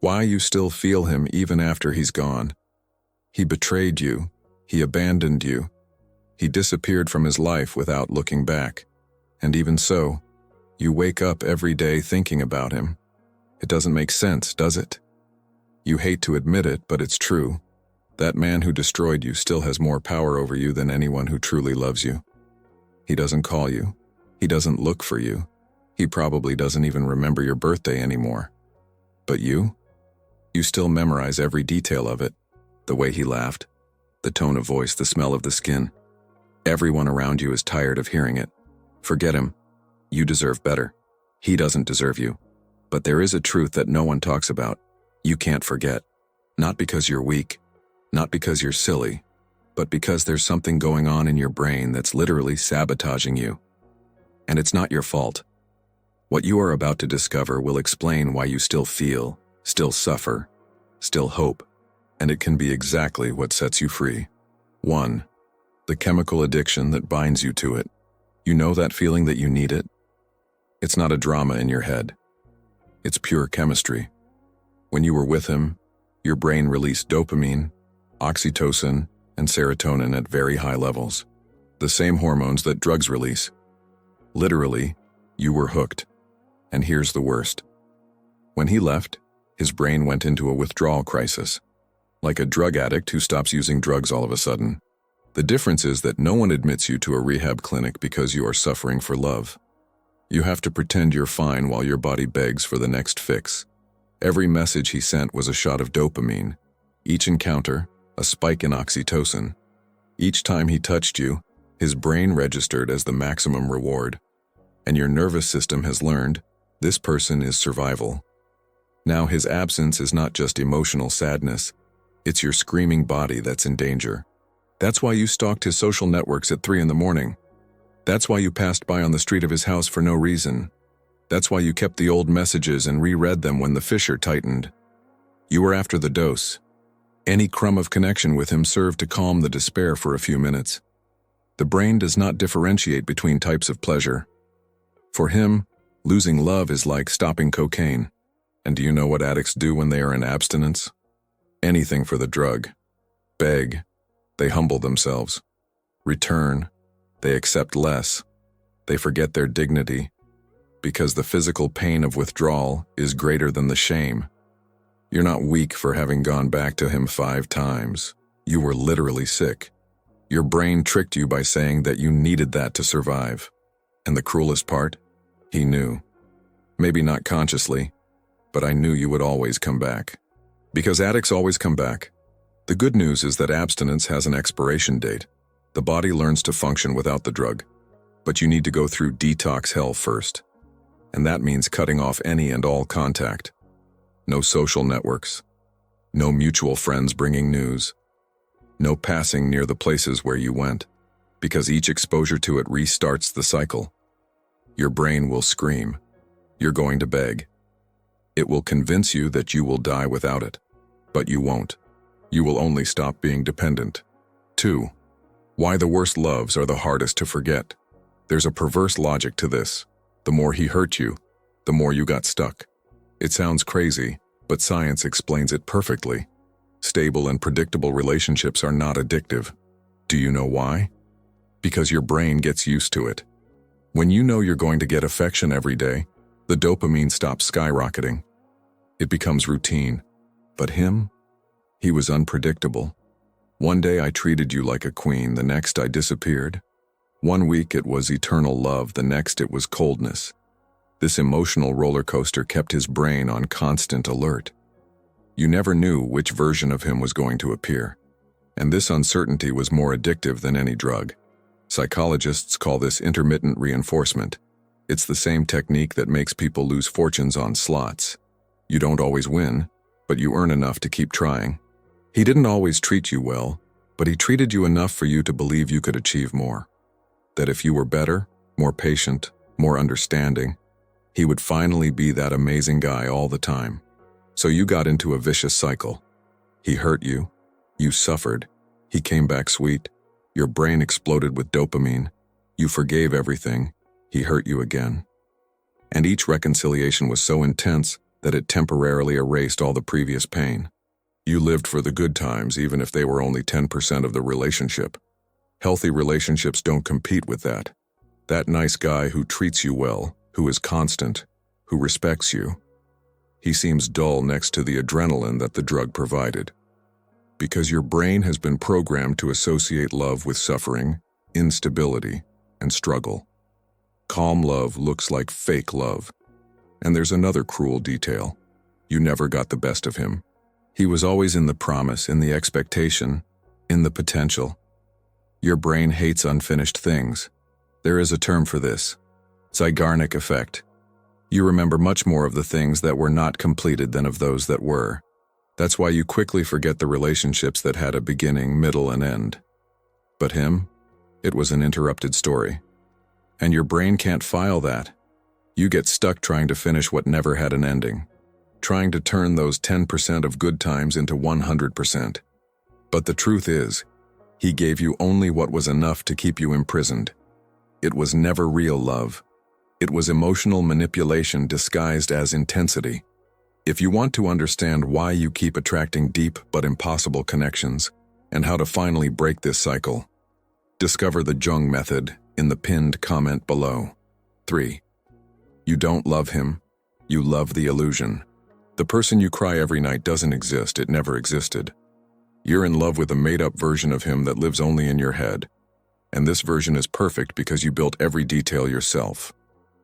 Why you still feel him even after he's gone. He betrayed you. He abandoned you. He disappeared from his life without looking back. And even so, you wake up every day thinking about him. It doesn't make sense, does it? You hate to admit it, but it's true. That man who destroyed you still has more power over you than anyone who truly loves you. He doesn't call you. He doesn't look for you. He probably doesn't even remember your birthday anymore. But you still memorize every detail of it. The way he laughed, the tone of voice, the smell of the skin. Everyone around you is tired of hearing it. Forget him. You deserve better. He doesn't deserve you. But there is a truth that no one talks about. You can't forget. Not because you're weak, not because you're silly, but because there's something going on in your brain that's literally sabotaging you. And it's not your fault. What you are about to discover will explain why you still feel, still suffer, still hope, and it can be exactly what sets you free. 1. The chemical addiction that binds you to it. You know that feeling that you need it? It's not a drama in your head. It's pure chemistry. When you were with him, your brain released dopamine, oxytocin, and serotonin at very high levels. The same hormones that drugs release. Literally, you were hooked. And here's the worst. When he left, his brain went into a withdrawal crisis. Like a drug addict who stops using drugs all of a sudden. The difference is that no one admits you to a rehab clinic because you are suffering for love. You have to pretend you're fine while your body begs for the next fix. Every message he sent was a shot of dopamine. Each encounter, a spike in oxytocin. Each time he touched you, his brain registered as the maximum reward. And your nervous system has learned, this person is survival. Now his absence is not just emotional sadness, it's your screaming body that's in danger. That's why you stalked his social networks at 3 in the morning. That's why you passed by on the street of his house for no reason. That's why you kept the old messages and reread them when the fissure tightened. You were after the dose. Any crumb of connection with him served to calm the despair for a few minutes. The brain does not differentiate between types of pleasure. For him, losing love is like stopping cocaine. And do you know what addicts do when they are in abstinence? Anything for the drug. Beg. They humble themselves. Return. They accept less. They forget their dignity. Because the physical pain of withdrawal is greater than the shame. You're not weak for having gone back to him 5 times. You were literally sick. Your brain tricked you by saying that you needed that to survive. And the cruelest part? He knew. Maybe not consciously, but I knew you would always come back. Because addicts always come back. The good news is that abstinence has an expiration date. The body learns to function without the drug. But you need to go through detox hell first. And that means cutting off any and all contact. No social networks. No mutual friends bringing news. No passing near the places where you went. Because each exposure to it restarts the cycle. Your brain will scream. You're going to beg. It will convince you that you will die without it. But you won't. You will only stop being dependent. 2. Why the worst loves are the hardest to forget. There's a perverse logic to this. The more he hurt you, the more you got stuck. It sounds crazy, but science explains it perfectly. Stable and predictable relationships are not addictive. Do you know why? Because your brain gets used to it. When you know you're going to get affection every day, the dopamine stops skyrocketing. It becomes routine. But him? He was unpredictable. One day I treated you like a queen, the next I disappeared. One week it was eternal love, the next it was coldness. This emotional roller coaster kept his brain on constant alert. You never knew which version of him was going to appear. And this uncertainty was more addictive than any drug. Psychologists call this intermittent reinforcement. It's the same technique that makes people lose fortunes on slots. You don't always win, but you earn enough to keep trying. He didn't always treat you well, but he treated you enough for you to believe you could achieve more. That if you were better, more patient, more understanding, he would finally be that amazing guy all the time. So you got into a vicious cycle. He hurt you. You suffered. He came back sweet. Your brain exploded with dopamine. You forgave everything. He hurt you again. And each reconciliation was so intense that it temporarily erased all the previous pain. You lived for the good times even if they were only 10% of the relationship. Healthy relationships don't compete with that. That nice guy who treats you well, who is constant, who respects you. He seems dull next to the adrenaline that the drug provided. Because your brain has been programmed to associate love with suffering, instability, and struggle. Calm love looks like fake love. And there's another cruel detail. You never got the best of him. He was always in the promise, in the expectation, in the potential. Your brain hates unfinished things. There is a term for this. Zeigarnik effect. You remember much more of the things that were not completed than of those that were. That's why you quickly forget the relationships that had a beginning, middle, and end. But him? It was an interrupted story. And your brain can't file that. You get stuck trying to finish what never had an ending, trying to turn those 10% of good times into 100%. But the truth is, he gave you only what was enough to keep you imprisoned. It was never real love. It was emotional manipulation disguised as intensity. If you want to understand why you keep attracting deep but impossible connections, and how to finally break this cycle, discover the Jung Method in the pinned comment below. 3. You don't love him. You love the illusion. The person you cry every night doesn't exist. It never existed. You're in love with a made-up version of him that lives only in your head. And this version is perfect because you built every detail yourself.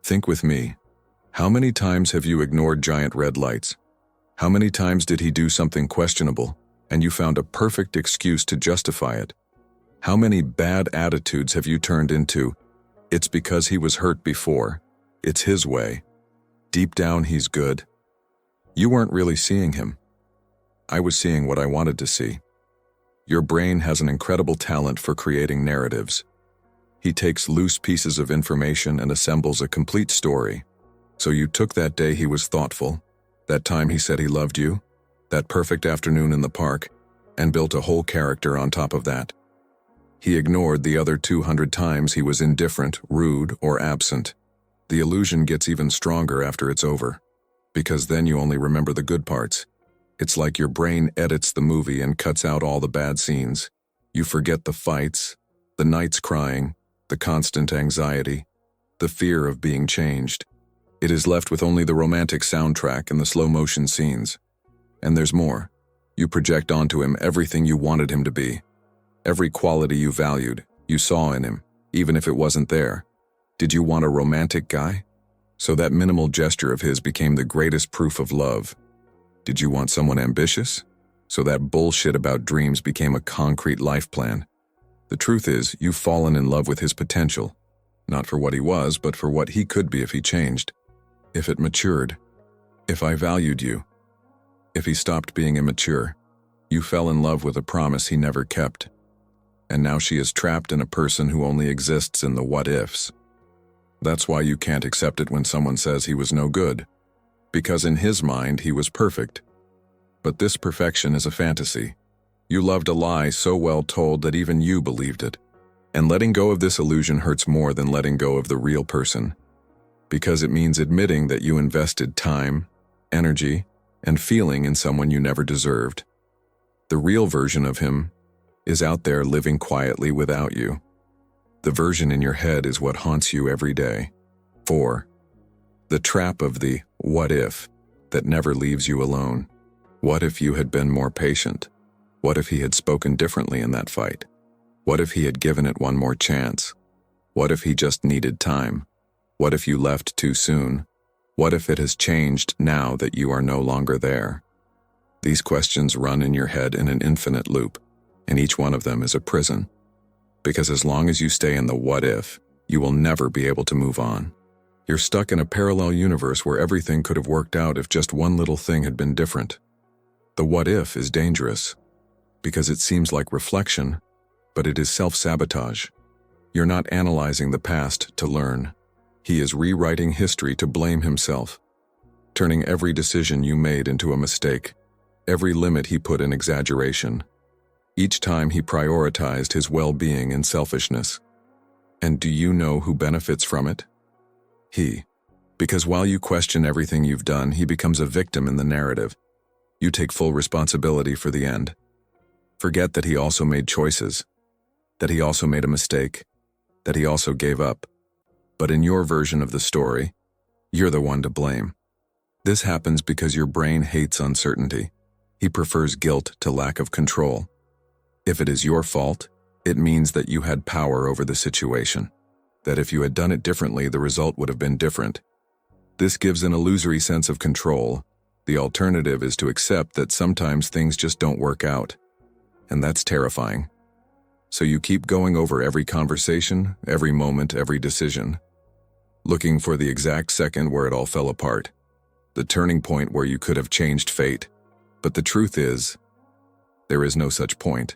Think with me. How many times have you ignored giant red lights? How many times did he do something questionable, and you found a perfect excuse to justify it? How many bad attitudes have you turned into, "It's because he was hurt before. It's his way. Deep down, he's good"? You weren't really seeing him. I was seeing what I wanted to see. Your brain has an incredible talent for creating narratives. He takes loose pieces of information and assembles a complete story. So you took that day he was thoughtful, that time he said he loved you, that perfect afternoon in the park, and built a whole character on top of that. He ignored the other 200 times he was indifferent, rude, or absent. The illusion gets even stronger after it's over, because then you only remember the good parts. It's like your brain edits the movie and cuts out all the bad scenes. You forget the fights, the nights crying, the constant anxiety, the fear of being changed. It is left with only the romantic soundtrack and the slow-motion scenes. And there's more. You project onto him everything you wanted him to be. Every quality you valued, you saw in him, even if it wasn't there. Did you want a romantic guy? So that minimal gesture of his became the greatest proof of love. Did you want someone ambitious? So that bullshit about dreams became a concrete life plan. The truth is, you've fallen in love with his potential. Not for what he was, but for what he could be if he changed. If it matured. If I valued you. If he stopped being immature. You fell in love with a promise he never kept. And now she is trapped in a person who only exists in the what-ifs. That's why you can't accept it when someone says he was no good. Because in his mind, he was perfect. But this perfection is a fantasy. You loved a lie so well told that even you believed it. And letting go of this illusion hurts more than letting go of the real person. Because it means admitting that you invested time, energy, and feeling in someone you never deserved. The real version of him is out there living quietly without you. The version in your head is what haunts you every day. 4. The trap of the what if that never leaves you alone. What if you had been more patient? What if he had spoken differently in that fight? What if he had given it one more chance? What if he just needed time? What if you left too soon? What if it has changed now that you are no longer there? These questions run in your head in an infinite loop, and each one of them is a prison. Because as long as you stay in the what if, you will never be able to move on. You're stuck in a parallel universe where everything could have worked out if just one little thing had been different. The what if is dangerous, because it seems like reflection, but it is self-sabotage. You're not analyzing the past to learn. He is rewriting history to blame himself, turning every decision you made into a mistake, every limit he put in exaggeration. Each time he prioritized his well-being and selfishness. And do you know who benefits from it? He. Because while you question everything you've done, he becomes a victim in the narrative. You take full responsibility for the end. Forget that he also made choices, that he also made a mistake, that he also gave up. But in your version of the story, you're the one to blame. This happens because your brain hates uncertainty. He prefers guilt to lack of control. If it is your fault, it means that you had power over the situation, that if you had done it differently, the result would have been different. This gives an illusory sense of control. The alternative is to accept that sometimes things just don't work out, and that's terrifying. So you keep going over every conversation, every moment, every decision, looking for the exact second where it all fell apart, the turning point where you could have changed fate. But the truth is, there is no such point.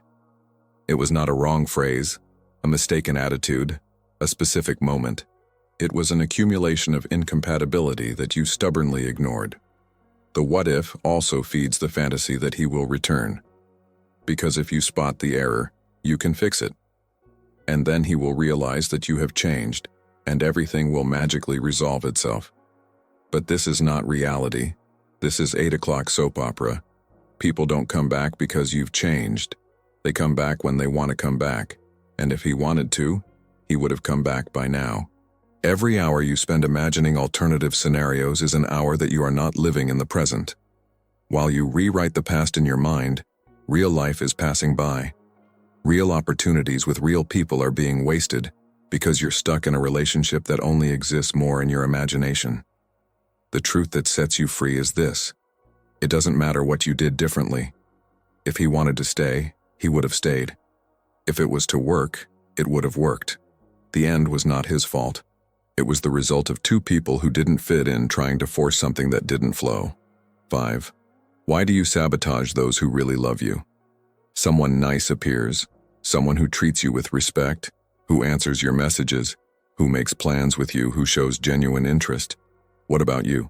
It was not a wrong phrase, a mistaken attitude, a specific moment. It was an accumulation of incompatibility that you stubbornly ignored. The what if also feeds the fantasy that he will return. Because if you spot the error, you can fix it. And then he will realize that you have changed, and everything will magically resolve itself. But this is not reality. This is 8 o'clock soap opera. People don't come back because you've changed. They come back when they want to come back. And if he wanted to, he would have come back by now. Every hour you spend imagining alternative scenarios is an hour that you are not living in the present. While you rewrite the past in your mind, real life is passing by. Real opportunities with real people are being wasted because you're stuck in a relationship that only exists more in your imagination. The truth that sets you free is this: it doesn't matter what you did differently. If he wanted to stay, he would have stayed. If it was to work, it would have worked. The end was not his fault. It was the result of two people who didn't fit in trying to force something that didn't flow. 5. Why do you sabotage those who really love you? Someone nice appears, someone who treats you with respect, who answers your messages, who makes plans with you, who shows genuine interest. What about you?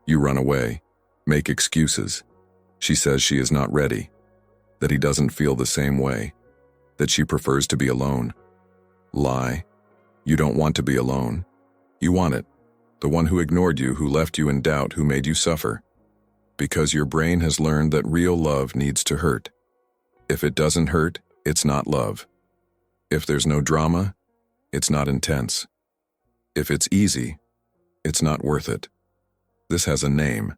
You run away, make excuses. She says she is not ready, that he doesn't feel the same way, that she prefers to be alone. Lie. You don't want to be alone. You want it. The one who ignored you, who left you in doubt, who made you suffer. Because your brain has learned that real love needs to hurt. If it doesn't hurt, it's not love. If there's no drama, it's not intense. If it's easy, it's not worth it. This has a name: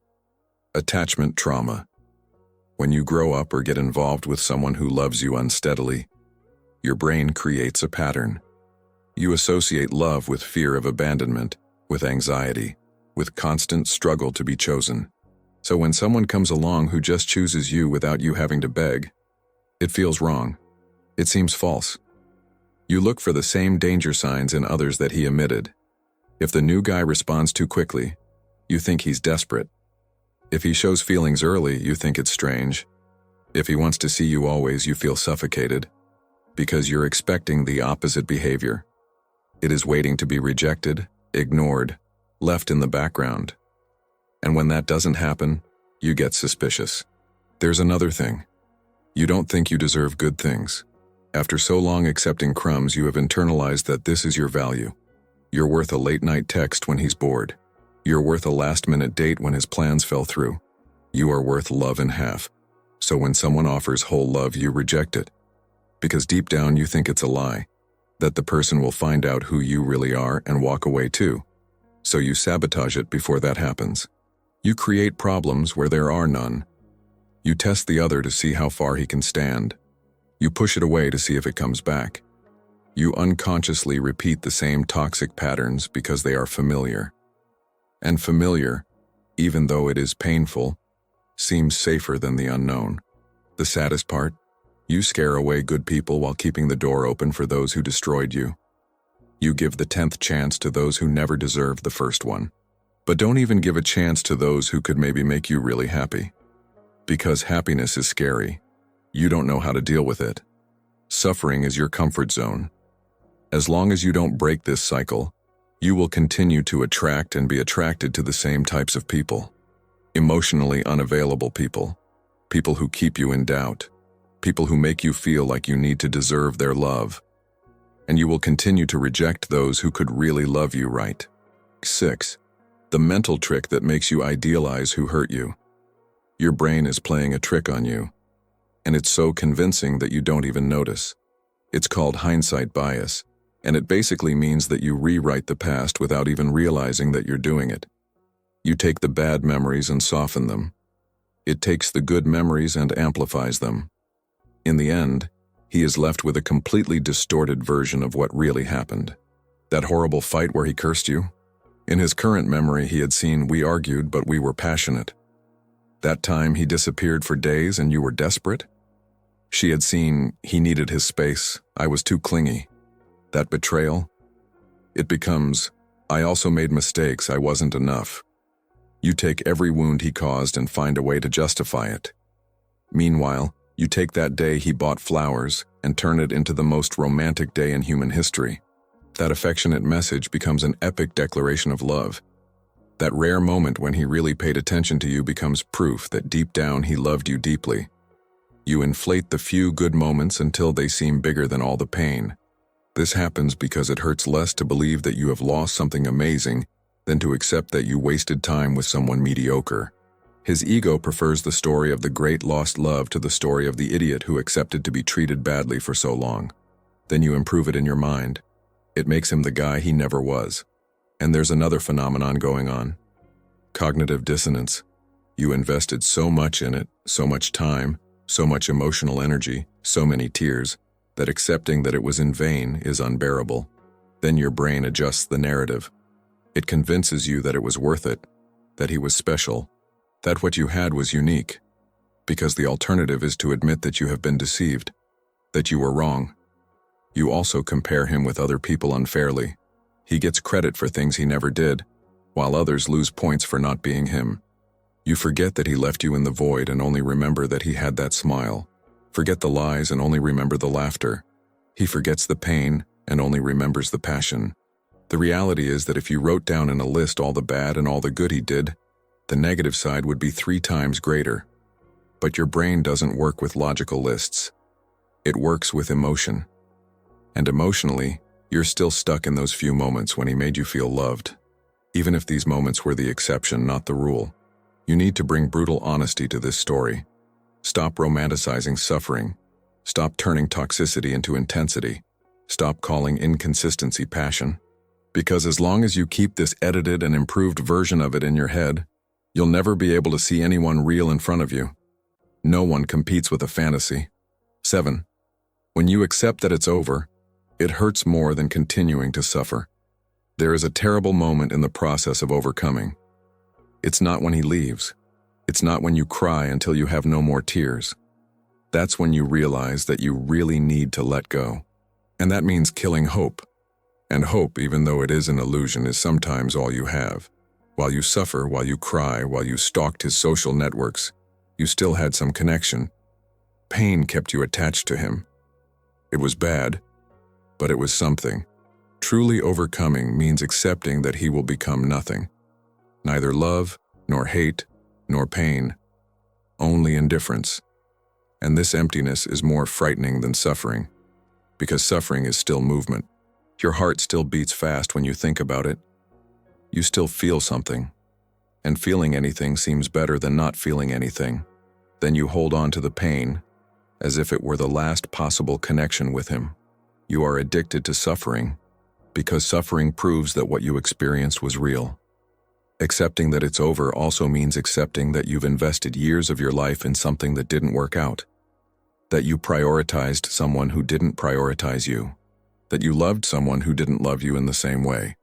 attachment trauma. When you grow up or get involved with someone who loves you unsteadily, your brain creates a pattern. You associate love with fear of abandonment, with anxiety, with constant struggle to be chosen. So when someone comes along who just chooses you without you having to beg, it feels wrong. It seems false. You look for the same danger signs in others that he omitted. If the new guy responds too quickly, you think he's desperate. If he shows feelings early, you think it's strange. If he wants to see you always, you feel suffocated, because you're expecting the opposite behavior. It is waiting to be rejected, ignored, left in the background. And when that doesn't happen, you get suspicious. There's another thing. You don't think you deserve good things. After so long accepting crumbs, you have internalized that this is your value. You're worth a late-night text when he's bored. You're worth a last-minute date when his plans fell through. You are worth love in half. So when someone offers whole love, you reject it. Because deep down you think it's a lie, that the person will find out who you really are and walk away too. So you sabotage it before that happens. You create problems where there are none. You test the other to see how far he can stand. You push it away to see if it comes back. You unconsciously repeat the same toxic patterns because they are familiar. And familiar, even though it is painful, seems safer than the unknown. The saddest part? You scare away good people while keeping the door open for those who destroyed you. You give the 10th chance to those who never deserved the first one. But don't even give a chance to those who could maybe make you really happy. Because happiness is scary. You don't know how to deal with it. Suffering is your comfort zone. As long as you don't break this cycle, you will continue to attract and be attracted to the same types of people. Emotionally unavailable people. People who keep you in doubt. People who make you feel like you need to deserve their love. And you will continue to reject those who could really love you right. 6. The mental trick that makes you idealize who hurt you. Your brain is playing a trick on you, and it's so convincing that you don't even notice. It's called hindsight bias, and it basically means that you rewrite the past without even realizing that you're doing it. You take the bad memories and soften them. It takes the good memories and amplifies them. In the end, he is left with a completely distorted version of what really happened. That horrible fight where he cursed you? In his current memory, he had seen, "We argued, but we were passionate." That time he disappeared for days and you were desperate? She had seen, "He needed his space, I was too clingy." That betrayal? It becomes, "I also made mistakes, I wasn't enough." You take every wound he caused and find a way to justify it. Meanwhile, you take that day he bought flowers and turn it into the most romantic day in human history. That affectionate message becomes an epic declaration of love. That rare moment when he really paid attention to you becomes proof that deep down he loved you deeply. You inflate the few good moments until they seem bigger than all the pain. This happens because it hurts less to believe that you have lost something amazing than to accept that you wasted time with someone mediocre. His ego prefers the story of the great lost love to the story of the idiot who accepted to be treated badly for so long. Then you improve it in your mind. It makes him the guy he never was. And there's another phenomenon going on. Cognitive dissonance. You invested so much in it, so much time, so much emotional energy, so many tears, that accepting that it was in vain is unbearable. Then your brain adjusts the narrative. It convinces you that it was worth it, that he was special, that what you had was unique, because the alternative is to admit that you have been deceived, that you were wrong. You also compare him with other people unfairly. He gets credit for things he never did, while others lose points for not being him. You forget that he left you in the void and only remember that he had that smile. Forget the lies and only remember the laughter. He forgets the pain and only remembers the passion. The reality is that if you wrote down in a list all the bad and all the good he did, the negative side would be 3 times greater. But your brain doesn't work with logical lists. It works with emotion. And emotionally, you're still stuck in those few moments when he made you feel loved. Even if these moments were the exception, not the rule. You need to bring brutal honesty to this story. Stop romanticizing suffering. Stop turning toxicity into intensity. Stop calling inconsistency passion. Because as long as you keep this edited and improved version of it in your head, you'll never be able to see anyone real in front of you. No one competes with a fantasy. 7. When you accept that it's over, it hurts more than continuing to suffer. There is a terrible moment in the process of overcoming. It's not when he leaves. It's not when you cry until you have no more tears. That's when you realize that you really need to let go. And that means killing hope. And hope, even though it is an illusion, is sometimes all you have. While you suffer, while you cry, while you stalked his social networks, you still had some connection. Pain kept you attached to him. It was bad, but it was something. Truly overcoming means accepting that he will become nothing. Neither love, nor hate, nor pain. Only indifference. And this emptiness is more frightening than suffering, because suffering is still movement. Your heart still beats fast when you think about it. You still feel something, and feeling anything seems better than not feeling anything. Then you hold on to the pain, as if it were the last possible connection with him. You are addicted to suffering, because suffering proves that what you experienced was real. Accepting that it's over also means accepting that you've invested years of your life in something that didn't work out, that you prioritized someone who didn't prioritize you, that you loved someone who didn't love you in the same way,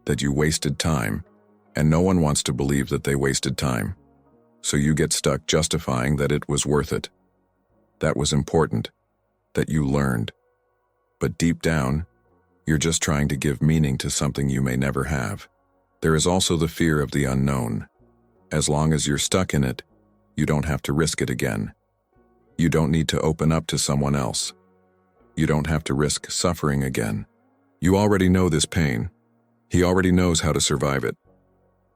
that you wasted time, and no one wants to believe that they wasted time. So you get stuck justifying that it was worth it. That was important, that you learned. But deep down, you're just trying to give meaning to something you may never have. There is also the fear of the unknown. As long as you're stuck in it, you don't have to risk it again. You don't need to open up to someone else. You don't have to risk suffering again. You already know this pain. He already knows how to survive it.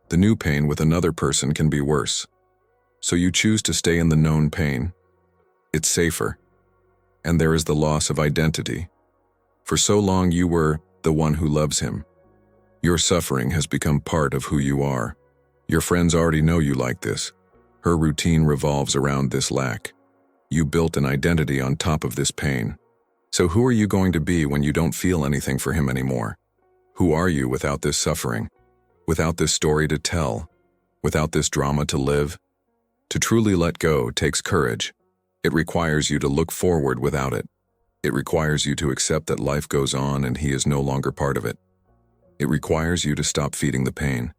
The new pain with another person can be worse. So you choose to stay in the known pain. It's safer. And there is the loss of identity. For so long you were the one who loves him. Your suffering has become part of who you are. Your friends already know you like this. Her routine revolves around this lack. You built an identity on top of this pain. So who are you going to be when you don't feel anything for him anymore? Who are you without this suffering? Without this story to tell? Without this drama to live? To truly let go takes courage. It requires you to look forward without it. It requires you to accept that life goes on and he is no longer part of it. It requires you to stop feeding the pain.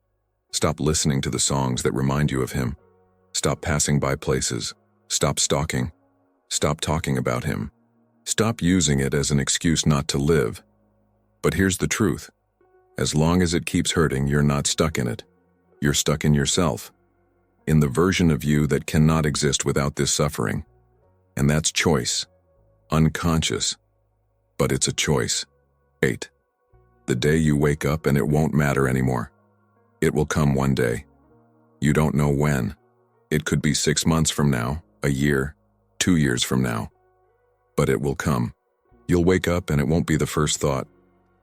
Stop listening to the songs that remind you of him. Stop passing by places. Stop stalking. Stop talking about him. Stop using it as an excuse not to live. But here's the truth. As long as it keeps hurting, you're not stuck in it. You're stuck in yourself. In the version of you that cannot exist without this suffering. And that's choice. Unconscious. But it's a choice. 8. The day you wake up and it won't matter anymore. It will come one day. You don't know when. It could be 6 months from now, a year, 2 years from now. But it will come. You'll wake up and it won't be the first thought.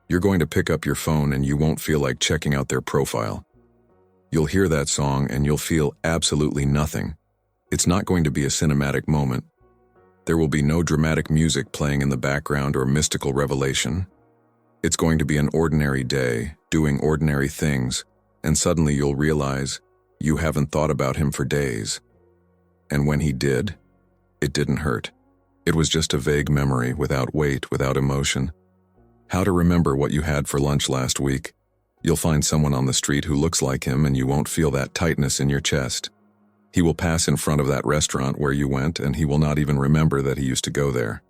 You're going to pick up your phone and you won't feel like checking out their profile. You'll hear that song and you'll feel absolutely nothing. It's not going to be a cinematic moment. There will be no dramatic music playing in the background or mystical revelation. It's going to be an ordinary day, doing ordinary things, and suddenly you'll realize you haven't thought about him for days. And when he did, it didn't hurt. It was just a vague memory, without weight, without emotion. How to remember what you had for lunch last week. You'll find someone on the street who looks like him and you won't feel that tightness in your chest. He will pass in front of that restaurant where you went and he will not even remember that he used to go there.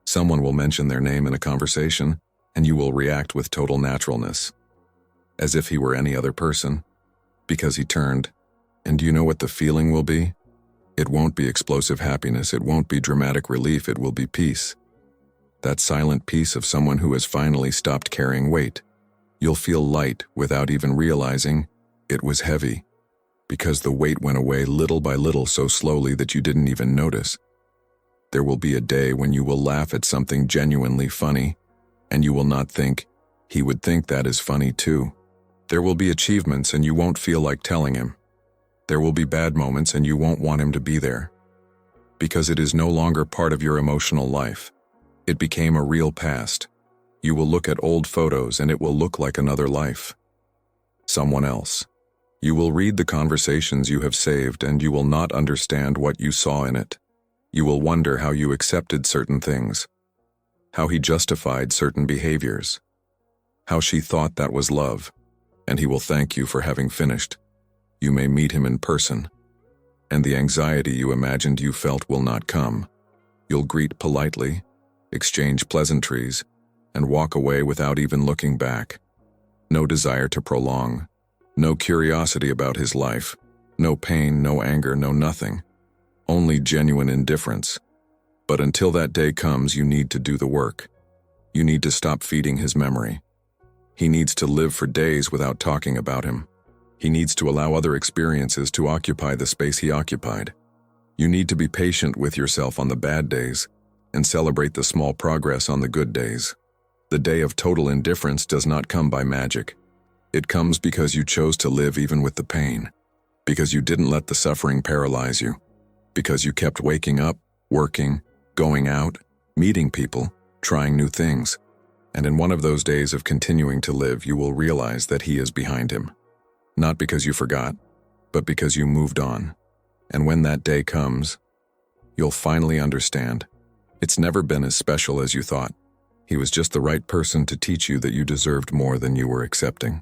Someone will mention their name in a conversation and you will react with total naturalness, as if he were any other person, because he turned. And do you know what the feeling will be? It won't be explosive happiness, it won't be dramatic relief, it will be peace. That silent peace of someone who has finally stopped carrying weight. You'll feel light without even realizing it was heavy, because the weight went away little by little so slowly that you didn't even notice. There will be a day when you will laugh at something genuinely funny, and you will not think, he would think that is funny too. There will be achievements and you won't feel like telling him. There will be bad moments and you won't want him to be there, because it is no longer part of your emotional life. It became a real past. You will look at old photos and it will look like another life. Someone else. You will read the conversations you have saved and you will not understand what you saw in it. You will wonder how you accepted certain things, how he justified certain behaviors, how she thought that was love, and he will thank you for having finished. You may meet him in person, and the anxiety you imagined you felt will not come. You'll greet politely, exchange pleasantries, and walk away without even looking back. No desire to prolong, no curiosity about his life, no pain, no anger, no nothing. Only genuine indifference. But until that day comes, you need to do the work. You need to stop feeding his memory. He needs to live for days without talking about him. He needs to allow other experiences to occupy the space he occupied. You need to be patient with yourself on the bad days and celebrate the small progress on the good days. The day of total indifference does not come by magic. It comes because you chose to live even with the pain, because you didn't let the suffering paralyze you, because you kept waking up, working, going out, meeting people, trying new things. And in one of those days of continuing to live, you will realize that he is behind him. Not because you forgot, but because you moved on. And when that day comes, you'll finally understand. It's never been as special as you thought. He was just the right person to teach you that you deserved more than you were accepting.